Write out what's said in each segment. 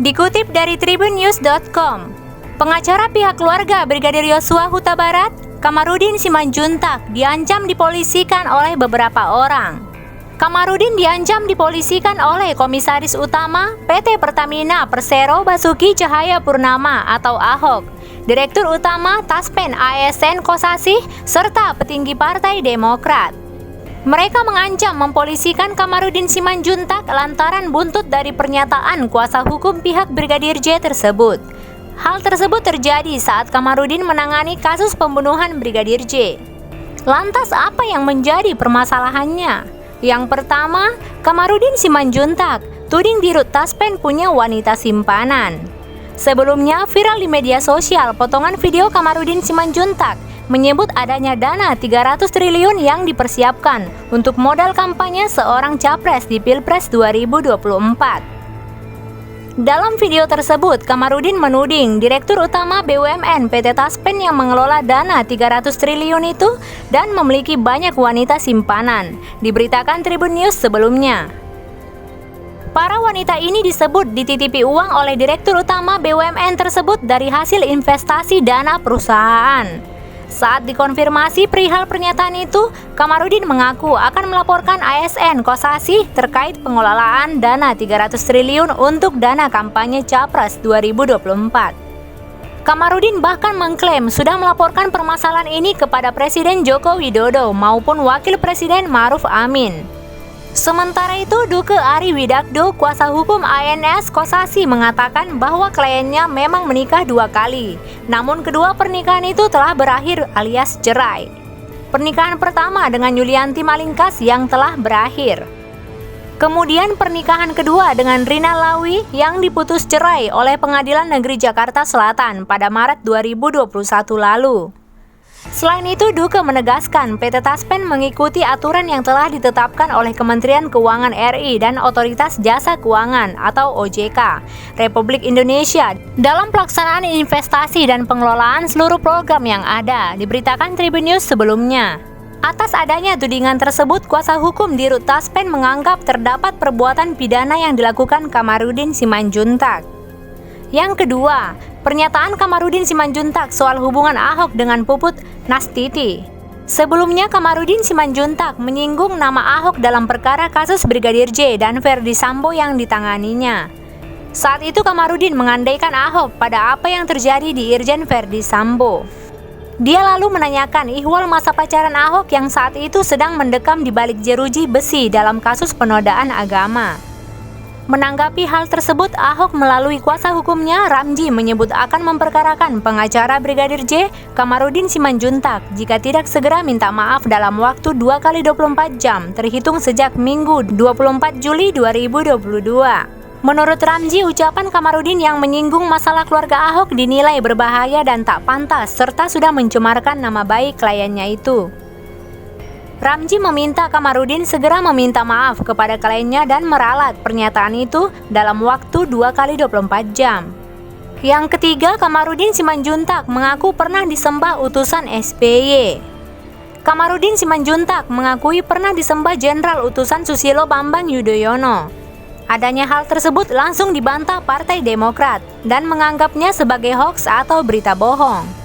Dikutip dari tribunnews.com, pengacara pihak keluarga Brigadir Yosua Huta Barat, Kamarudin Simanjuntak, diancam dipolisikan oleh beberapa orang. Kamarudin diancam dipolisikan oleh Komisaris Utama PT Pertamina Persero Basuki Cahayapurnama atau Ahok, Direktur Utama Taspen ASN Kosasih, serta petinggi Partai Demokrat. Mereka mengancam mempolisikan Kamarudin Simanjuntak lantaran buntut dari pernyataan kuasa hukum pihak Brigadir J tersebut. Hal tersebut terjadi saat Kamarudin menangani kasus pembunuhan Brigadir J. Lantas apa yang menjadi permasalahannya? Yang pertama, Kamarudin Simanjuntak tuding Dirut Taspen punya wanita simpanan. Sebelumnya viral di media sosial potongan video Kamarudin Simanjuntak menyebut adanya dana 300 triliun yang dipersiapkan untuk modal kampanye seorang capres di Pilpres 2024. Dalam video tersebut, Kamarudin menuding Direktur Utama BUMN PT Taspen yang mengelola dana 300 triliun itu dan memiliki banyak wanita simpanan, diberitakan Tribun News sebelumnya. Para wanita ini disebut dititipi uang oleh Direktur Utama BUMN tersebut dari hasil investasi dana perusahaan. Saat dikonfirmasi perihal pernyataan itu, Kamarudin mengaku akan melaporkan ASN Kosasih terkait pengelolaan dana 300 triliun untuk dana kampanye Capres 2024. Kamarudin bahkan mengklaim sudah melaporkan permasalahan ini kepada Presiden Joko Widodo maupun Wakil Presiden Ma'ruf Amin. Sementara itu, Duke Ari Widakdo, kuasa hukum ANS Kosasih, mengatakan bahwa kliennya memang menikah 2 kali, namun kedua pernikahan itu telah berakhir alias cerai. Pernikahan pertama dengan Yulianti Malingkas yang telah berakhir. Kemudian pernikahan kedua dengan Rina Lawi yang diputus cerai oleh Pengadilan Negeri Jakarta Selatan pada Maret 2021 lalu. Selain itu, Duke menegaskan PT Taspen mengikuti aturan yang telah ditetapkan oleh Kementerian Keuangan RI dan Otoritas Jasa Keuangan atau OJK Republik Indonesia dalam pelaksanaan investasi dan pengelolaan seluruh program yang ada, diberitakan Tribun News sebelumnya. Atas adanya tudingan tersebut, kuasa hukum Dirut Taspen menganggap terdapat perbuatan pidana yang dilakukan Kamarudin Simanjuntak. Yang kedua, pernyataan Kamarudin Simanjuntak soal hubungan Ahok dengan Puput Nastiti. Sebelumnya, Kamarudin Simanjuntak menyinggung nama Ahok dalam perkara kasus Brigadir J dan Verdi Sambo yang ditanganinya. Saat itu Kamarudin mengandaikan Ahok pada apa yang terjadi di Irjen Verdi Sambo. Dia lalu menanyakan ihwal masa pacaran Ahok yang saat itu sedang mendekam di balik jeruji besi dalam kasus penodaan agama. Menanggapi hal tersebut, Ahok melalui kuasa hukumnya Ramji menyebut akan memperkarakan pengacara Brigadir J, Kamarudin Simanjuntak, jika tidak segera minta maaf dalam waktu 2x24 jam terhitung sejak Minggu 24 Juli 2022. Menurut Ramji, ucapan Kamarudin yang menyinggung masalah keluarga Ahok dinilai berbahaya dan tak pantas serta sudah mencemarkan nama baik kliennya itu. Ramji meminta Kamarudin segera meminta maaf kepada kliennya dan meralat pernyataan itu dalam waktu 2x24 jam. Yang ketiga, Kamarudin Simanjuntak mengaku pernah disembah utusan SBY. Kamarudin Simanjuntak mengakui pernah disembah Jenderal Utusan Susilo Bambang Yudhoyono. Adanya hal tersebut langsung dibantah Partai Demokrat dan menganggapnya sebagai hoaks atau berita bohong.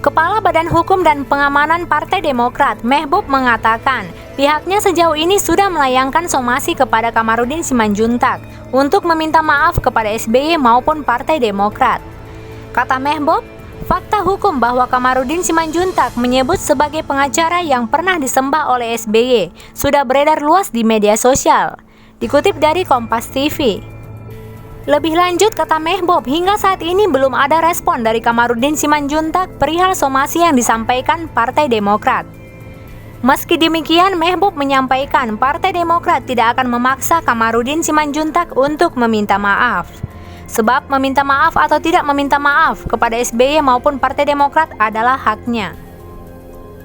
Kepala Badan Hukum dan Pengamanan Partai Demokrat, Mehbub, mengatakan pihaknya sejauh ini sudah melayangkan somasi kepada Kamarudin Simanjuntak untuk meminta maaf kepada SBY maupun Partai Demokrat. Kata Mehbub, fakta hukum bahwa Kamarudin Simanjuntak menyebut sebagai pengacara yang pernah disembah oleh SBY sudah beredar luas di media sosial. Dikutip dari Kompas TV. Lebih lanjut, kata Mehbub, hingga saat ini belum ada respon dari Kamarudin Simanjuntak perihal somasi yang disampaikan Partai Demokrat. Meski demikian, Mehbub menyampaikan Partai Demokrat tidak akan memaksa Kamarudin Simanjuntak untuk meminta maaf. Sebab meminta maaf atau tidak meminta maaf kepada SBY maupun Partai Demokrat adalah haknya.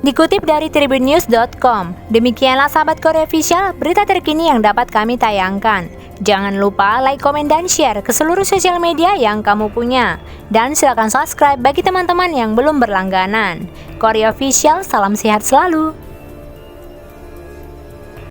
Dikutip dari tribunnews.com, demikianlah sahabat Korea Official, berita terkini yang dapat kami tayangkan. Jangan lupa like, komen, dan share ke seluruh sosial media yang kamu punya. Dan silakan subscribe bagi teman-teman yang belum berlangganan. Korea Official, salam sehat selalu.